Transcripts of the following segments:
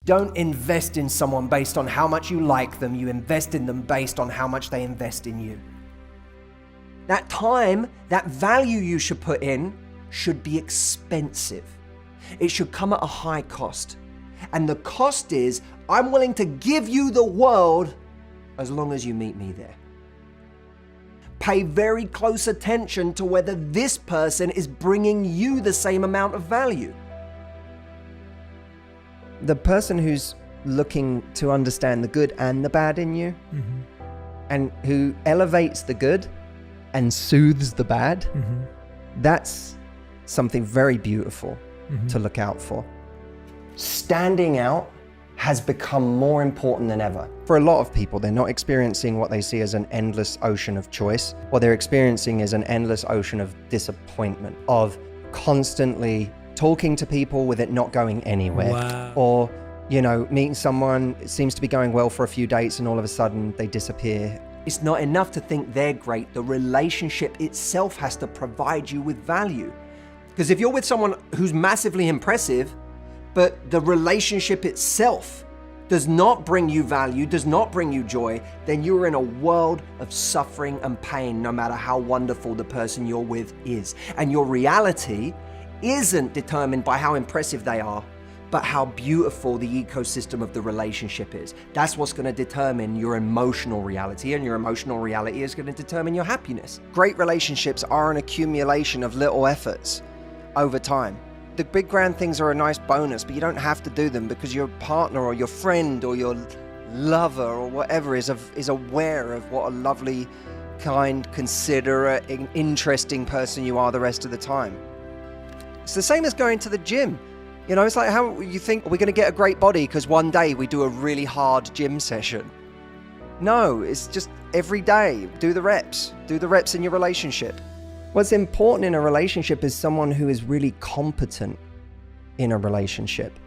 don't invest in someone based on how much you like them. You invest in them based on how much they invest in you. That time, that value you should put in should be expensive. It should come at a high cost. And the cost is, I'm willing to give you the world as long as you meet me there. Pay very close attention to whether this person is bringing you the same amount of value. The person who's looking to understand the good and the bad in you, and who elevates the good and soothes the bad, that's something very beautiful to look out for. Standing out has become more important than ever. For a lot of people, they're not experiencing what they see as an endless ocean of choice. What they're experiencing is an endless ocean of disappointment, of constantly talking to people with it not going anywhere. Wow. Or, you know, meeting someone, it seems to be going well for a few dates and all of a sudden they disappear. It's not enough to think they're great. The relationship itself has to provide you with value. Because if you're with someone who's massively impressive, but the relationship itself does not bring you value, does not bring you joy, then you're in a world of suffering and pain, no matter how wonderful the person you're with is. And your reality isn't determined by how impressive they are, but how beautiful the ecosystem of the relationship is. That's what's going to determine your emotional reality, and your emotional reality is going to determine your happiness. Great relationships are an accumulation of little efforts over time. The big grand things are a nice bonus, but you don't have to do them because your partner or your friend or your lover or whatever is aware of what a lovely, kind, considerate, interesting person you are the rest of the time. It's the same as going to the gym. You know, it's like how you think, are we going to get a great body because one day we do a really hard gym session? No, it's just every day, do the reps in your relationship. What's important in a relationship is someone who is really competent in a relationship.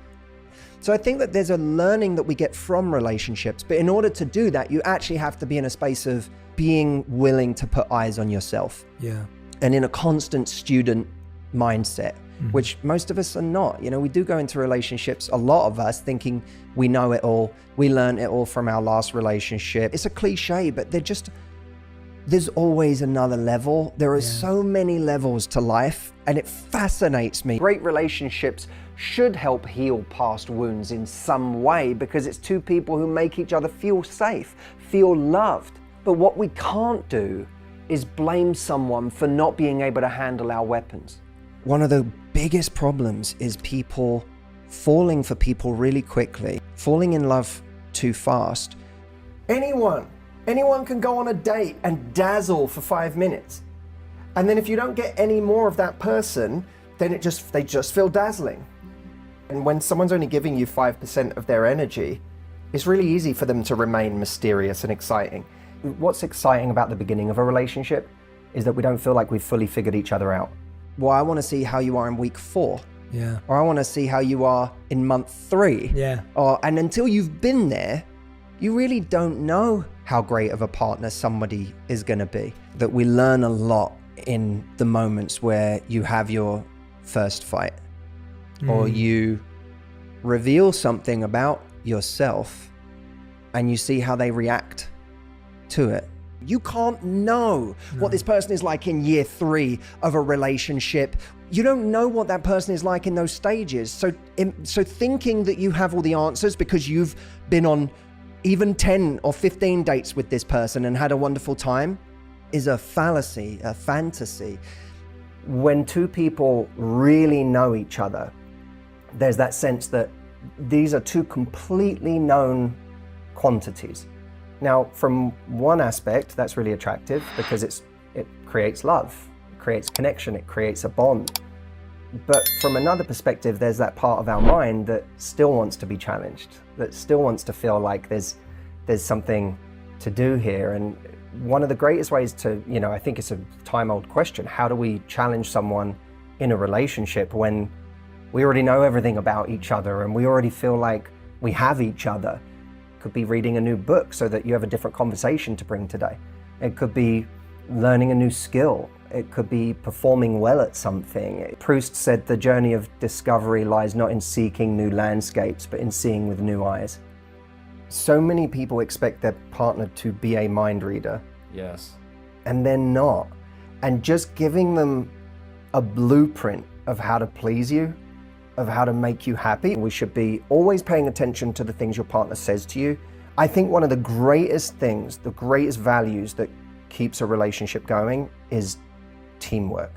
So I think that there's a learning that we get from relationships, but in order to do that, you actually have to be in a space of being willing to put eyes on yourself. Yeah. And in a constant student mindset, which most of us are not. You know, we do go into relationships, a lot of us, thinking we know it all. We learned it all from our last relationship. It's a cliche, but there's always another level. There are so many levels to life, and it fascinates me. Great relationships should help heal past wounds in some way, because it's two people who make each other feel safe, feel loved. But what we can't do is blame someone for not being able to handle our weapons. One of the biggest problems is people falling for people really quickly, falling in love too fast. Anyone can go on a date and dazzle for 5 minutes. And then if you don't get any more of that person, then they just feel dazzling. And when someone's only giving you 5% of their energy, it's really easy for them to remain mysterious and exciting. What's exciting about the beginning of a relationship is that we don't feel like we've fully figured each other out. Well, I want to see how you are in week 4. Yeah. Or I want to see how you are in month 3. Yeah. And until you've been there, you really don't know how great of a partner somebody is going to be. That we learn a lot in the moments where you have your first fight, or you reveal something about yourself and you see how they react to it. You can't know what this person is like in year 3 of a relationship. You don't know what that person is like in those stages. So thinking that you have all the answers because you've been on even 10 or 15 dates with this person and had a wonderful time is a fallacy, a fantasy. When two people really know each other, there's that sense that these are two completely known quantities. Now, from one aspect, that's really attractive because it creates love, it creates connection, it creates a bond. But from another perspective, there's that part of our mind that still wants to be challenged, that still wants to feel like there's something to do here. And one of the greatest ways to, I think it's a time-old question, how do we challenge someone in a relationship when we already know everything about each other and we already feel like we have each other? Could be reading a new book so that you have a different conversation to bring today. It could be learning a new skill. It could be performing well at something. Proust said the journey of discovery lies not in seeking new landscapes, but in seeing with new eyes. So many people expect their partner to be a mind reader. Yes. And they're not. And just giving them a blueprint of how to please you, of how to make you happy. We should be always paying attention to the things your partner says to you. I think one of the greatest things, the greatest values that keeps a relationship going is teamwork.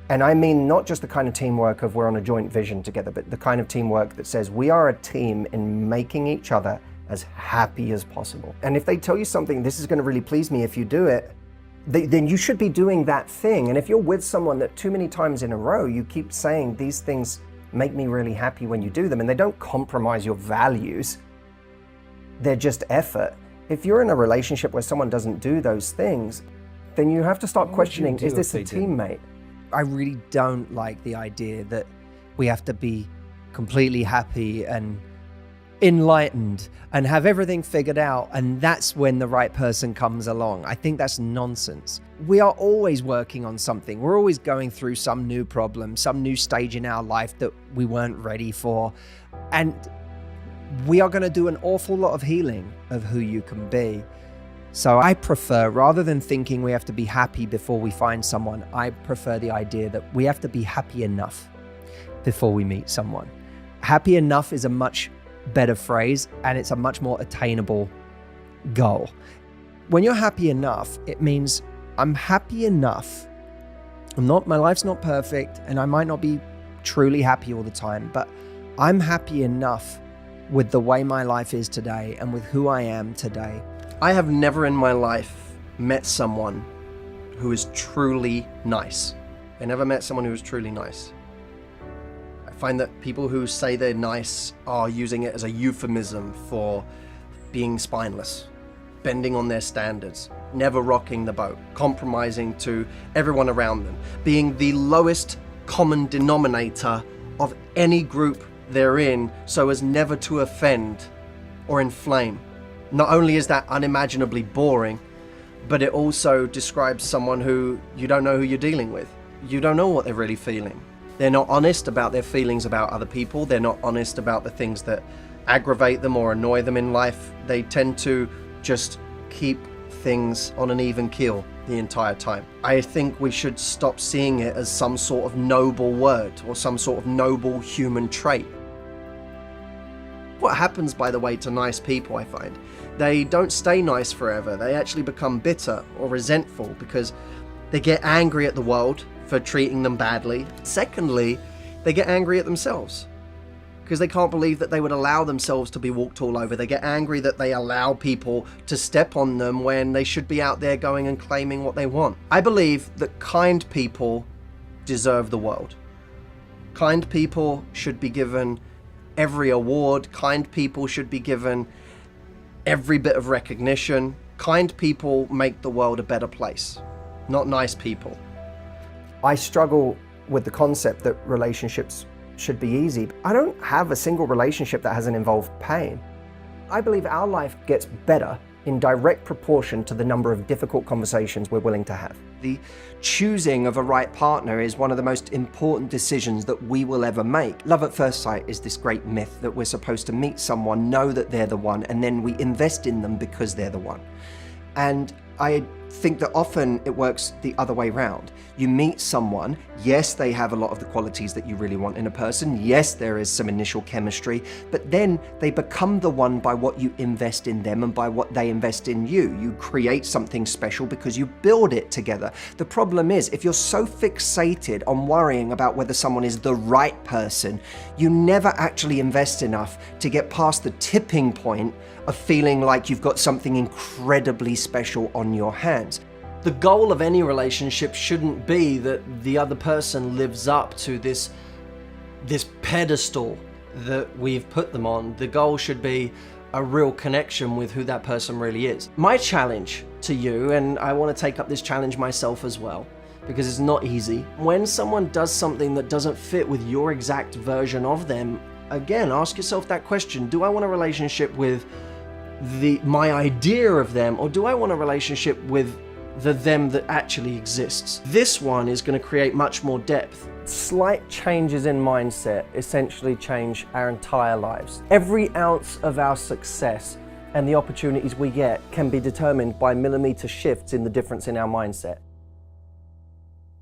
And I mean not just the kind of teamwork of we're on a joint vision together, but the kind of teamwork that says we are a team in making each other as happy as possible. And if they tell you something, this is going to really please me if you do it, then you should be doing that thing. And if you're with someone that too many times in a row, you keep saying these things make me really happy when you do them, and they don't compromise your values, they're just effort. If you're in a relationship where someone doesn't do those things, then you have to start questioning, is this a teammate? I really don't like the idea that we have to be completely happy and enlightened and have everything figured out, and that's when the right person comes along. I think that's nonsense. We are always working on something. We're always going through some new problem, some new stage in our life that we weren't ready for. And we are going to do an awful lot of healing of who you can be. So I prefer, rather than thinking we have to be happy before we find someone, I prefer the idea that we have to be happy enough before we meet someone. Happy enough is a much better phrase, and it's a much more attainable goal. When you're happy enough, it means I'm happy enough. My life's not perfect, and I might not be truly happy all the time, but I'm happy enough with the way my life is today and with who I am today. I have never in my life met someone who is truly nice. I never met someone who is truly nice. I find that people who say they're nice are using it as a euphemism for being spineless, bending on their standards, never rocking the boat, compromising to everyone around them, being the lowest common denominator of any group they're in so as never to offend or inflame. Not only is that unimaginably boring, but it also describes someone who you don't know who you're dealing with. You don't know what they're really feeling. They're not honest about their feelings about other people. They're not honest about the things that aggravate them or annoy them in life. They tend to just keep things on an even keel the entire time. I think we should stop seeing it as some sort of noble word or some sort of noble human trait. What happens, by the way, to nice people, I find, they don't stay nice forever. They actually become bitter or resentful because they get angry at the world for treating them badly. Secondly, they get angry at themselves because they can't believe that they would allow themselves to be walked all over. They get angry that they allow people to step on them when they should be out there going and claiming what they want. I believe that kind people deserve the world. Kind people should be given every award. Kind people should be given every bit of recognition. Kind people make the world a better place, not nice people. I struggle with the concept that relationships should be easy. I don't have a single relationship that hasn't involved pain. I believe our life gets better in direct proportion to the number of difficult conversations we're willing to have. The choosing of a right partner is one of the most important decisions that we will ever make. Love at first sight is this great myth that we're supposed to meet someone, know that they're the one, and then we invest in them because they're the one. And I think that often it works the other way around. You meet someone, yes, they have a lot of the qualities that you really want in a person. Yes, there is some initial chemistry, but then they become the one by what you invest in them and by what they invest in you. You create something special because you build it together. The problem is, if you're so fixated on worrying about whether someone is the right person, you never actually invest enough to get past the tipping point of feeling like you've got something incredibly special on your hands. The goal of any relationship shouldn't be that the other person lives up to this pedestal that we've put them on. The goal should be a real connection with who that person really is. My challenge to you, and I want to take up this challenge myself as well, because it's not easy. When someone does something that doesn't fit with your exact version of them, again, ask yourself that question. Do I want a relationship with my idea of them, or do I want a relationship with the them that actually exists. This one is going to create much more depth. Slight changes in mindset essentially change our entire lives. Every ounce of our success and the opportunities we get can be determined by millimeter shifts in the difference in our mindset.